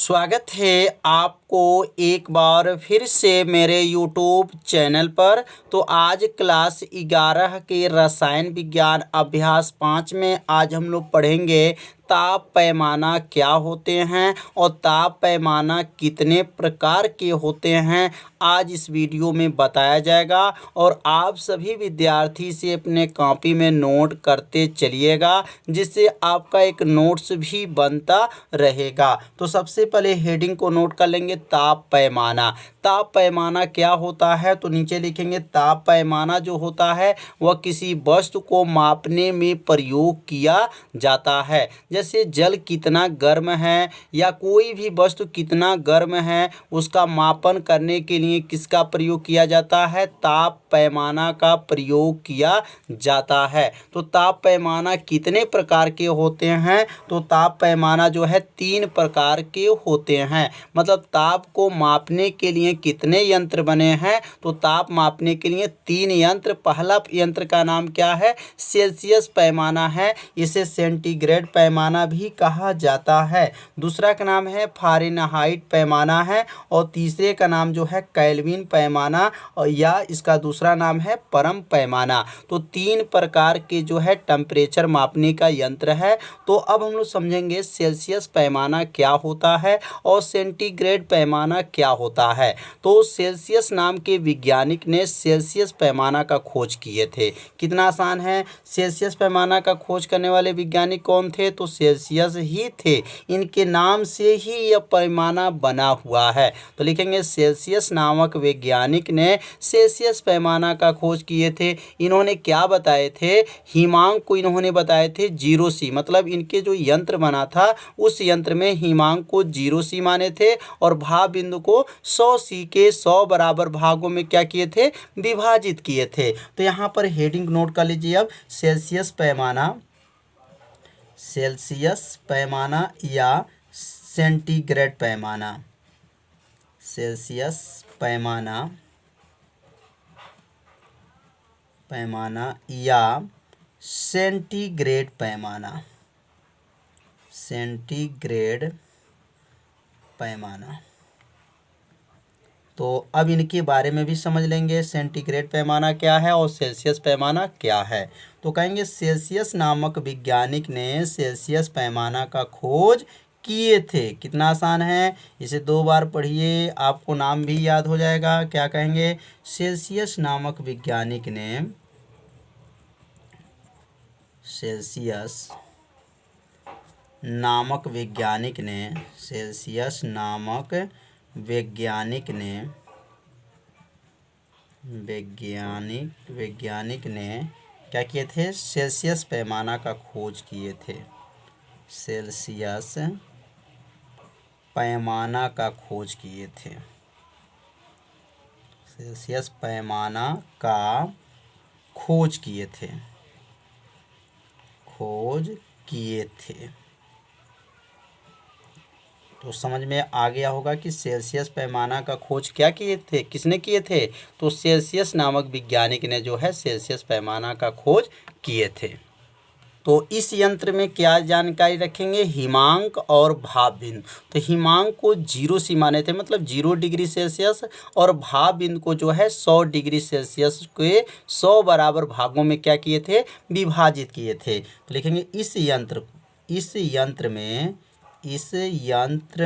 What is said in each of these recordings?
स्वागत है आपको एक बार फिर से मेरे यूट्यूब चैनल पर। तो आज क्लास 11 के रसायन विज्ञान अभ्यास 5 में आज हम लोग पढ़ेंगे ताप पैमाना क्या होते हैं और ताप पैमाना कितने प्रकार के होते हैं। आज इस वीडियो में बताया जाएगा और आप सभी विद्यार्थी से अपने कॉपी में नोट करते चलिएगा, जिससे आपका एक नोट्स भी बनता रहेगा। तो सबसे पहले हेडिंग को नोट कर लेंगे, ताप पैमाना। ताप पैमाना क्या होता है, तो नीचे लिखेंगे ताप पैमाना जो होता है वह किसी वस्तु को मापने में प्रयोग किया जाता है। जैसे जल कितना गर्म है या कोई भी वस्तु कितना गर्म है, उसका मापन करने के लिए किसका प्रयोग किया जाता है, ताप पैमाना का प्रयोग किया जाता है। तो ताप पैमाना कितने प्रकार के होते हैं, तो ताप पैमाना जो है 3 प्रकार के होते हैं। मतलब ताप को मापने के लिए कितने यंत्र बने हैं, तो ताप मापने के लिए 3 यंत्र। पहला यंत्र का नाम क्या है, सेल्सियस पैमाना है, इसे सेंटीग्रेड पैमाना भी कहा जाता है। दूसरा का नाम है फ़ारेनहाइट पैमाना है और तीसरे का नाम जो है केल्विन पैमाना और या इसका दूसरा नाम है परम पैमाना। तो 3 प्रकार के जो है टेम्परेचर मापने का यंत्र है। तो अब हम लोग समझेंगे सेल्सियस पैमाना क्या होता है और सेंटीग्रेड पैमाना क्या होता है। तो सेल्सियस नाम के वैज्ञानिक ने सेल्सियस पैमाना का खोज किए थे। कितना आसान है, सेल्सियस पैमाना का खोज करने वाले वैज्ञानिक कौन थे, तो सेल्सियस ही थे। इनके नाम से ही यह पैमाना बना हुआ है। तो लिखेंगे सेल्सियस नामक वैज्ञानिक ने सेल्सियस पैमाना का खोज किए थे। इन्होंने क्या बताए थे, हिमांक को इन्होंने बताए थे 0C। मतलब इनके जो यंत्र बना था उस यंत्र में हिमांक को 0C माने थे और भाप बिंदु को 100C के 100 बराबर भागों में क्या किए थे, विभाजित किए थे। तो यहाँ पर हेडिंग नोट कर लीजिए। अब सेल्सियस पैमाना या सेंटीग्रेड पैमाना, सेल्सियस पैमाना या सेंटीग्रेड पैमाना, सेंटीग्रेड पैमाना। तो अब इनके बारे में भी समझ लेंगे, सेंटीग्रेड पैमाना क्या है और सेल्सियस पैमाना क्या है। तो कहेंगे सेल्सियस नामक वैज्ञानिक ने सेल्सियस पैमाना का खोज किए थे। कितना आसान है, इसे 2 बार पढ़िए, आपको नाम भी याद हो जाएगा। क्या कहेंगे, सेल्सियस नामक वैज्ञानिक ने, सेल्सियस नामक वैज्ञानिक ने, सेल्सियस नामक वैज्ञानिक ने क्या किए थे, सेल्सियस पैमाना का खोज किए थे। सेल्सियस पैमाना का खोज किए थे, सेल्सियस पैमाना का खोज किए थे, तो समझ में आ गया होगा कि सेल्सियस पैमाना का खोज क्या किए थे, किसने किए थे, तो सेल्सियस नामक वैज्ञानिक ने जो है सेल्सियस पैमाना का खोज किए थे। तो इस यंत्र में क्या जानकारी रखेंगे, हिमांक और भाप बिंदु। तो हिमांक को 0C माने थे, मतलब 0 डिग्री सेल्सियस, और भाप बिंदु को जो है 100 डिग्री सेल्सियस के 100 बराबर भागों में क्या किए थे, विभाजित किए थे। तो लिखेंगे इस यंत्र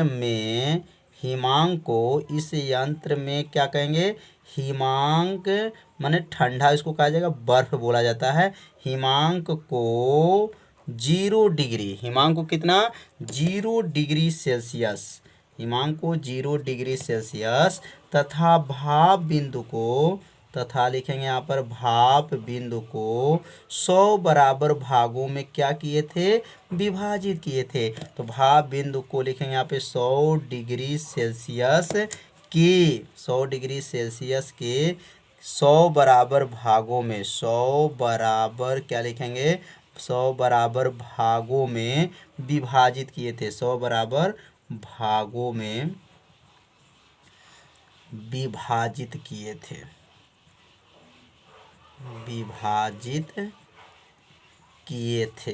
में हिमांक को, इस यंत्र में क्या कहेंगे, हिमांक माने ठंडा, इसको कहा जाएगा बर्फ बोला जाता है। हिमांक को 0 डिग्री, हिमांक को कितना, 0 डिग्री सेल्सियस, हिमांक को 0 डिग्री सेल्सियस तथा भाप बिंदु को, तथा लिखेंगे यहाँ पर भाप बिंदु को 100 बराबर भागों में क्या किए थे, विभाजित किए थे। तो भाप बिंदु को लिखेंगे यहाँ पे 100 डिग्री सेल्सियस के, 100 डिग्री सेल्सियस के 100 बराबर भागों में, 100 बराबर क्या लिखेंगे, 100 बराबर भागों में विभाजित किए थे, 100 बराबर भागों में विभाजित किए थे, विभाजित किए थे।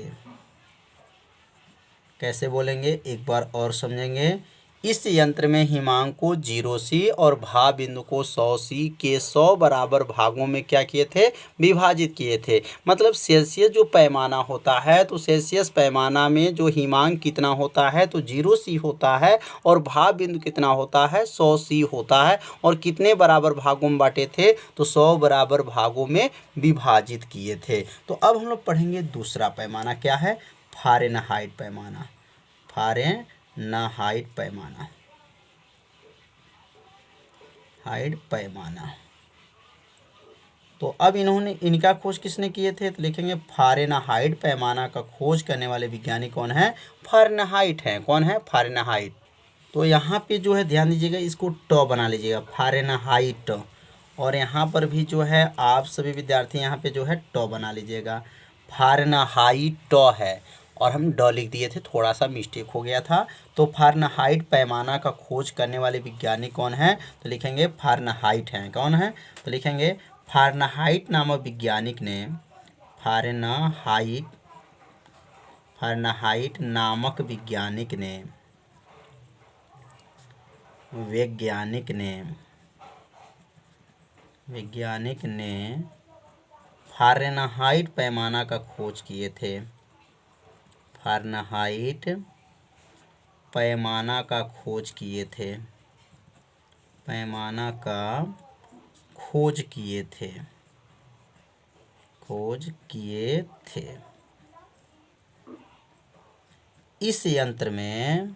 कैसे बोलेंगे, एक बार और समझेंगे। इस यंत्र में हिमांक को 0C और भाव बिंदु को 100C के 100 बराबर भागों में क्या किए थे, विभाजित किए थे। मतलब सेल्सियस जो पैमाना होता है तो सेल्सियस पैमाना में जो हिमांक कितना होता है तो 0C होता है और भाव बिंदु कितना होता है 100C होता है। और कितने बराबर भागों में बांटे थे तो 100 बराबर भागों में विभाजित किए थे। तो अब हम लोग पढ़ेंगे दूसरा पैमाना क्या है, फ़ारेनहाइट पैमाना। फ़ारेनहाइट पैमाना, हाइट पैमाना। तो अब इनका खोज किसने किए थे तो लिखेंगे फ़ारेनहाइट पैमाना का खोज करने वाले विज्ञानी कौन है, फ़ारेनहाइट हैं। कौन है, फ़ारेनहाइट। तो यहाँ पे जो है ध्यान दीजिएगा, इसको ट बना लीजिएगा, फ़ारेनहाइट। और यहाँ पर भी जो है आप सभी विद्यार्थी यहाँ पे जो है ट बना लीजिएगा, फ़ारेनहाइट है। और हम ड लिख दिए थे, थोड़ा सा मिस्टेक हो गया था। तो फ़ारेनहाइट पैमाना का खोज करने वाले विज्ञानी कौन है तो लिखेंगे फ़ारेनहाइट हैं। कौन है तो लिखेंगे फ़ारेनहाइट नामक वैज्ञानिक ने, फ़ारेनहाइट नामक वैज्ञानिक ने फ़ारेनहाइट पैमाना का खोज किए थे। फ़ारेनहाइट पैमाना का खोज किए थे, पैमाना का खोज किए थे, खोज किए थे। इस यंत्र में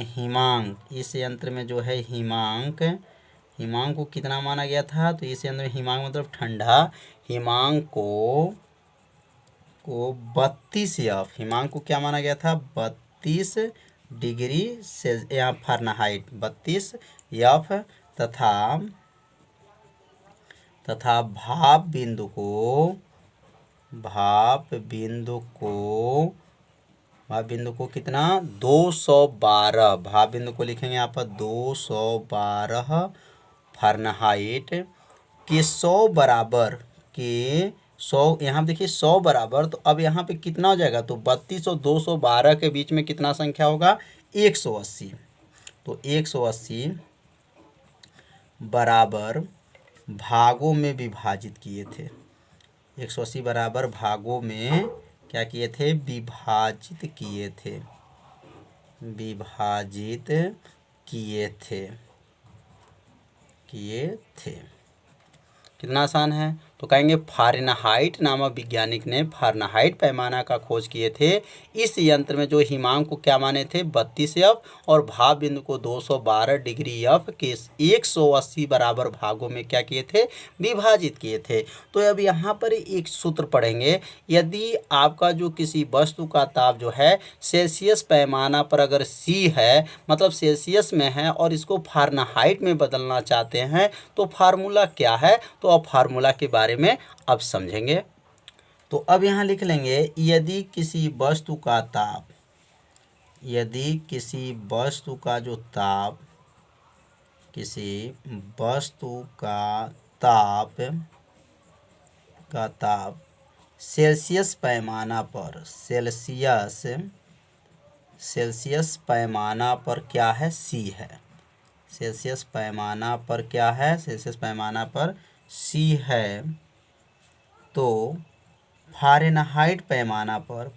हिमांक, इस यंत्र में जो है हिमांक को कितना माना गया था तो इस यंत्र में हिमांक मतलब ठंडा, हिमांक को 32 F, हिमांक को क्या माना गया था 32 डिग्री सेल्सियस या फ़ारेनहाइट 32 F तथा भाप बिंदु को कितना 212, भाप बिंदु को लिखेंगे यहाँ पर 212 फ़ारेनहाइट के 100 बराबर के 100, यहाँ देखिए 100 बराबर, तो अब यहाँ पे कितना हो जाएगा तो 32 और 212 के बीच में कितना संख्या होगा 180। तो 180 बराबर भागों में विभाजित किए थे, 180 बराबर भागों में क्या किए थे, विभाजित किए थे। कितना आसान है। तो कहेंगे फ़ारेनहाइट नामक वैज्ञानिक ने फ़ारेनहाइट पैमाना का खोज किए थे। इस यंत्र में जो हिमांक को क्या माने थे 32 F और भाप बिंदु को 212 डिग्री F के 180 बराबर भागों में क्या किए थे, विभाजित किए थे। तो अब यहाँ पर एक सूत्र पढ़ेंगे, यदि आपका जो किसी वस्तु का ताप जो है सेल्सियस पैमाना पर अगर C है, मतलब सेल्सियस में है और इसको फ़ारेनहाइट में बदलना चाहते हैं तो फार्मूला क्या है, तो अब फार्मूला के बारे में अब समझेंगे। तो अब यहाँ लिख लेंगे, यदि किसी वस्तु का ताप सेल्सियस पैमाना पर क्या है C है, सेल्सियस पैमाना पर क्या है, सेल्सियस पैमाना पर C है, तो फ़ारेनहाइट पैमाना पर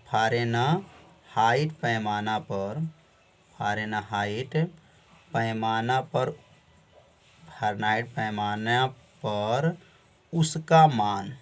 उसका मान,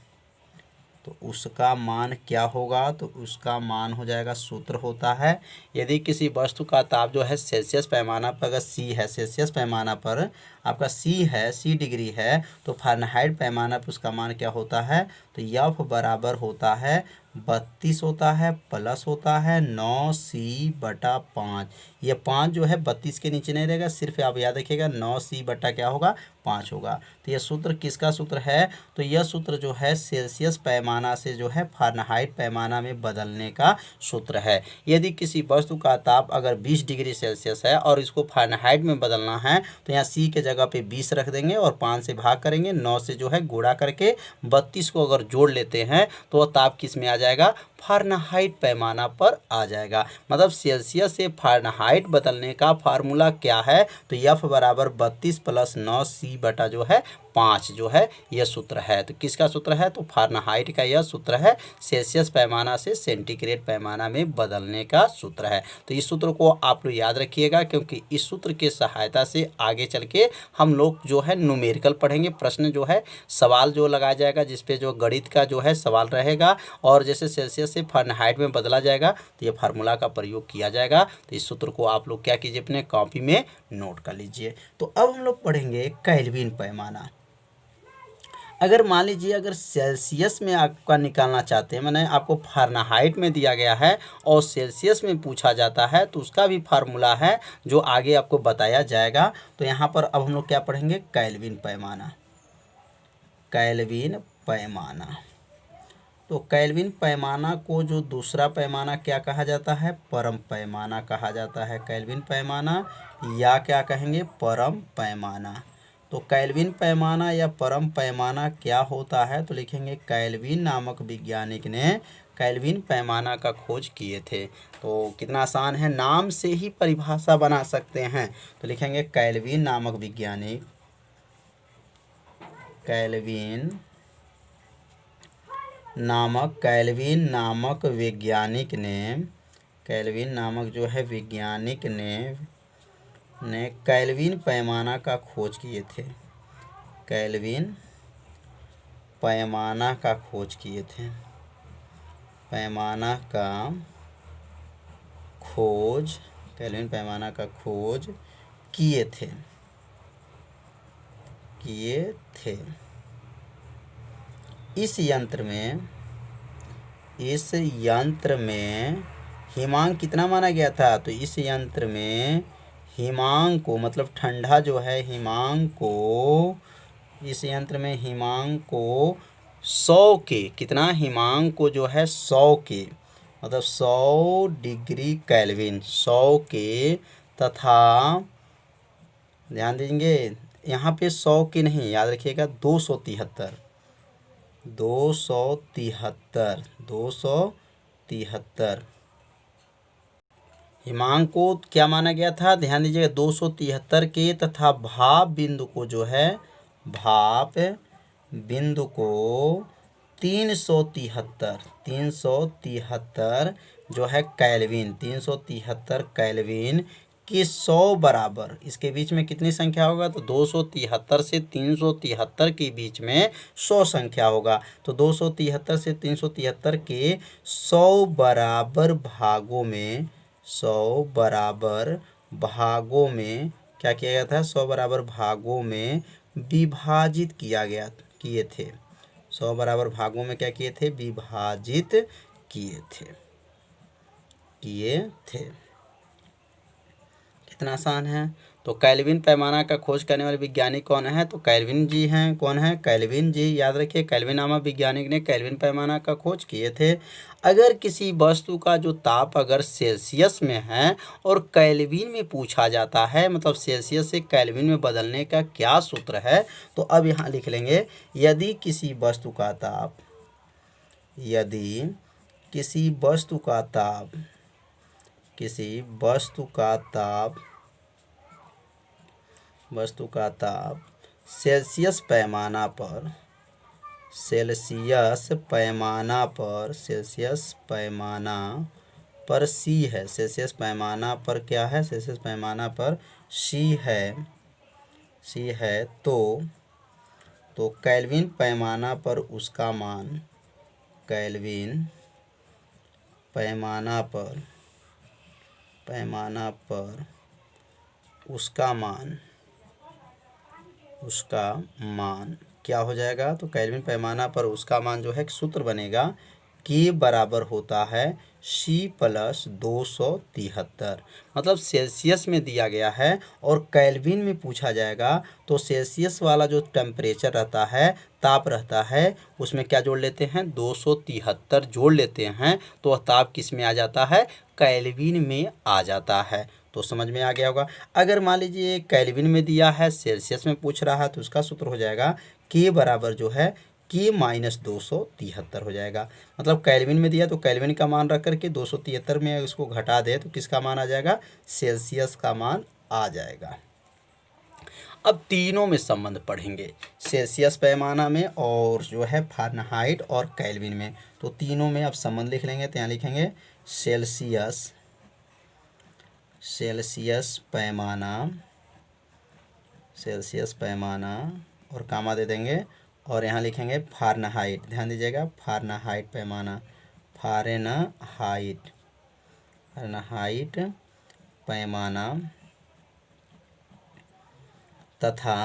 तो उसका मान क्या होगा, तो उसका मान हो जाएगा, सूत्र होता है, यदि किसी वस्तु का ताप जो है सेल्सियस पैमाना पर अगर C है, सेल्सियस पैमाना पर आपका C है, C डिग्री है, तो फ़ारेनहाइट पैमाना पर उसका मान क्या होता है, तो F बराबर होता है 32 होता है प्लस होता है 9C/5। ये 5 जो है 32 के नीचे नहीं रहेगा, सिर्फ आप याद रखिएगा 9C बटा क्या होगा 5 होगा। तो यह सूत्र किसका सूत्र है, तो यह सूत्र जो है सेल्सियस पैमाना से जो है फ़ारेनहाइट पैमाना में बदलने का सूत्र है। यदि किसी वस्तु का ताप अगर 20 डिग्री सेल्सियस है और इसको फ़ारेनहाइट में बदलना है तो यहाँ C के जगह पे 20 रख देंगे और 5 से भाग करेंगे, 9 से जो है गुणा करके 32 को अगर जोड़ लेते हैं तो वह ताप किस में आ जाएगा, फ़ारेनहाइट पैमाना पर आ जाएगा। मतलब सेल्सियस से फ़ारेनहाइट बदलने का फार्मूला क्या है, तो F बराबर 32 + 9 C जो है 5 जो है यह सूत्र है। तो किसका सूत्र है, तो फ़ारेनहाइट का यह सूत्र है, सेल्सियस पैमाना से सेंटीग्रेड पैमाना में बदलने का सूत्र है। तो इस सूत्र को आप लोग याद रखिएगा, क्योंकि इस सूत्र के सहायता से आगे चल के हम लोग जो है न्यूमेरिकल पढ़ेंगे। प्रश्न जो है सवाल जो लगाया जाएगा, जिस पे जो गणित का जो है सवाल रहेगा, और जैसे सेल्सियस से फ़ारेनहाइट में बदला जाएगा तो ये फार्मूला का प्रयोग किया जाएगा। तो इस सूत्र को आप लोग क्या कीजिए, अपने कॉपी में नोट कर लीजिए। तो अब हम लोग पढ़ेंगे केल्विन पैमाना। अगर मान लीजिए अगर सेल्सियस में आपका निकालना चाहते हैं, मैंने आपको फ़ारेनहाइट में दिया गया है और सेल्सियस में पूछा जाता है, तो उसका भी फार्मूला है जो आगे आपको बताया जाएगा। तो यहाँ पर अब हम लोग क्या पढ़ेंगे, केल्विन पैमाना। केल्विन पैमाना, तो केल्विन पैमाना को जो दूसरा पैमाना क्या कहा जाता है, परम पैमाना कहा जाता है। केल्विन पैमाना या क्या कहेंगे, परम पैमाना। तो केल्विन पैमाना या परम पैमाना क्या होता है, तो लिखेंगे केल्विन नामक वैज्ञानिक ने केल्विन पैमाना का खोज किए थे। तो कितना आसान है, नाम से ही परिभाषा बना सकते हैं। तो लिखेंगे केल्विन नामक वैज्ञानिक, केल्विन नामक वैज्ञानिक ने, केल्विन नामक जो है वैज्ञानिक ने केल्विन पैमाना का खोज किए थे। केल्विन पैमाना का खोज किए थे। पैमाना का खोज, केल्विन पैमाना का खोज किए थे। इस यंत्र में हिमांक कितना माना गया था, तो इस यंत्र में हिमांक को, मतलब ठंडा जो है हिमांक को, इस यंत्र में हिमांक को 100 के, कितना हिमांक को जो है 100 के, मतलब 100 डिग्री केल्विन, 100 के, तथा ध्यान देंगे यहाँ पे 100 के नहीं, याद रखिएगा 273 हिमांक को क्या माना गया था, ध्यान दीजिएगा 273 के, तथा भाप बिंदु को जो है, भाप बिंदु को 373 जो है केल्विन, 373 केल्विन कि 100 बराबर, इसके बीच में कितनी संख्या होगा, तो 273 से 373 के बीच में 100 संख्या होगा। तो 273 से 373 के 100 बराबर भागों में क्या किया गया था, 100 बराबर भागों में विभाजित किए थे। 100 बराबर भागों में क्या किए थे, विभाजित किए थे। कितना आसान है। तो केल्विन पैमाना का खोज करने वाले वैज्ञानिक कौन है, तो केल्विन जी हैं। कौन है, केल्विन जी, याद रखिए केल्विन नामक वैज्ञानिक ने केल्विन पैमाना का खोज किए थे। अगर किसी वस्तु का जो ताप अगर सेल्सियस में है और केल्विन में पूछा जाता है, मतलब सेल्सियस से केल्विन में बदलने का क्या सूत्र है, तो अब यहाँ लिख लेंगे, यदि किसी वस्तु का ताप सेल्सियस पैमाना पर C है, सेल्सियस पैमाना पर क्या है, सेल्सियस पैमाना पर C है, तो केल्विन पैमाना पर उसका मान, केल्विन पैमाना पर उसका मान क्या हो जाएगा, तो केल्विन पैमाना पर उसका मान जो है एक सूत्र बनेगा, K बराबर होता है C + 273। मतलब सेल्सियस में दिया गया है और केल्विन में पूछा जाएगा, तो सेल्सियस वाला जो टेम्परेचर रहता है, ताप रहता है, उसमें क्या जोड़ लेते हैं, 273 जोड़ लेते हैं, तो वह ताप किस में आ जाता है, केल्विन में आ जाता है। तो समझ में आ गया होगा। अगर मान लीजिए केल्विन में दिया है, सेल्सियस में पूछ रहा है, तो उसका सूत्र हो जाएगा K बराबर जो है के माइनस 273 हो जाएगा। मतलब केल्विन में दिया तो केल्विन का मान रख करके 273 में इसको घटा दे तो किसका मान आ जाएगा, सेल्सियस का मान आ जाएगा। अब तीनों में संबंध पढ़ेंगे, सेल्सियस पैमाना में और जो है फ़ारेनहाइट और केल्विन में। तो तीनों में अब संबंध लिख लेंगे। तो यहाँ लिखेंगे सेल्सियस पैमाना और कामा दे देंगे, और यहाँ लिखेंगे फ़ारेनहाइट। ध्यान दीजिएगा, फ़ारेनहाइट पैमाना, फ़ारेनहाइट पैमाना तथा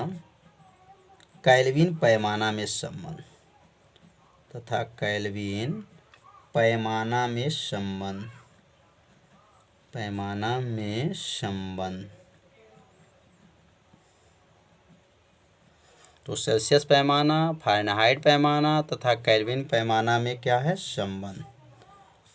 केल्विन पैमाना में संबंध, तो सेल्सियस पैमाना, फ़ारेनहाइट पैमाना तथा केल्विन पैमाना में क्या है, संबंध।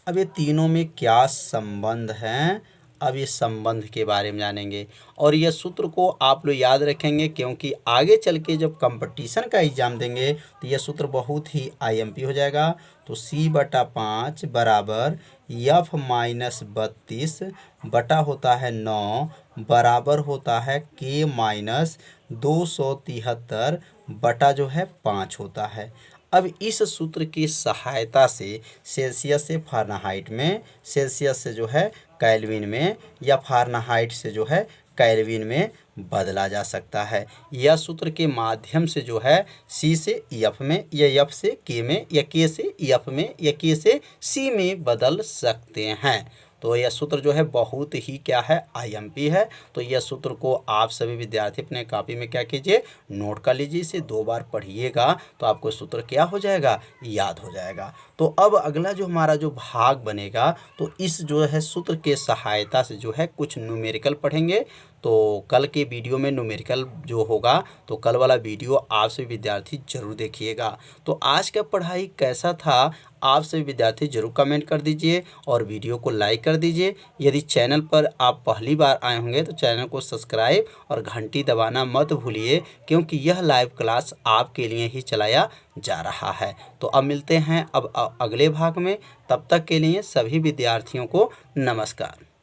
अब ये तीनों में क्या संबंध हैं, अब ये संबंध के बारे में जानेंगे। और यह सूत्र को आप लोग याद रखेंगे, क्योंकि आगे चल के जब कंपटीशन का एग्ज़ाम देंगे तो यह सूत्र बहुत ही आईएमपी हो जाएगा। तो C/5 बराबर F-32 बटा होता है 9 बराबर होता है K माइनस 273 बटा जो है 5 होता है। अब इस सूत्र की सहायता से सेल्सियस से फ़ारेनहाइट में, सेल्सियस से जो है केल्विन में, या फ़ारेनहाइट से जो है केल्विन में बदला जा सकता है। यह सूत्र के माध्यम से जो है C से F में, या F से K में, या K से F में, या K से C में बदल सकते हैं। तो यह सूत्र जो है बहुत ही क्या है, आईएमपी है। तो यह सूत्र को आप सभी विद्यार्थी अपने कॉपी में क्या कीजिए, नोट कर लीजिए। इसे 2 बार पढ़िएगा तो आपको सूत्र क्या हो जाएगा, याद हो जाएगा। तो अब अगला जो हमारा जो भाग बनेगा, तो इस जो है सूत्र के सहायता से जो है कुछ न्यूमेरिकल पढ़ेंगे। तो कल के वीडियो में न्यूमेरिकल जो होगा, तो कल वाला वीडियो आप सभी विद्यार्थी जरूर देखिएगा। तो आज का पढ़ाई कैसा था, आप सभी विद्यार्थी जरूर कमेंट कर दीजिए और वीडियो को लाइक कर दीजिए। यदि चैनल पर आप पहली बार आए होंगे तो चैनल को सब्सक्राइब और घंटी दबाना मत भूलिए, क्योंकि यह लाइव क्लास आपके लिए ही चलाया जा रहा है। तो अब मिलते हैं अब अगले भाग में, तब तक के लिए सभी विद्यार्थियों को नमस्कार।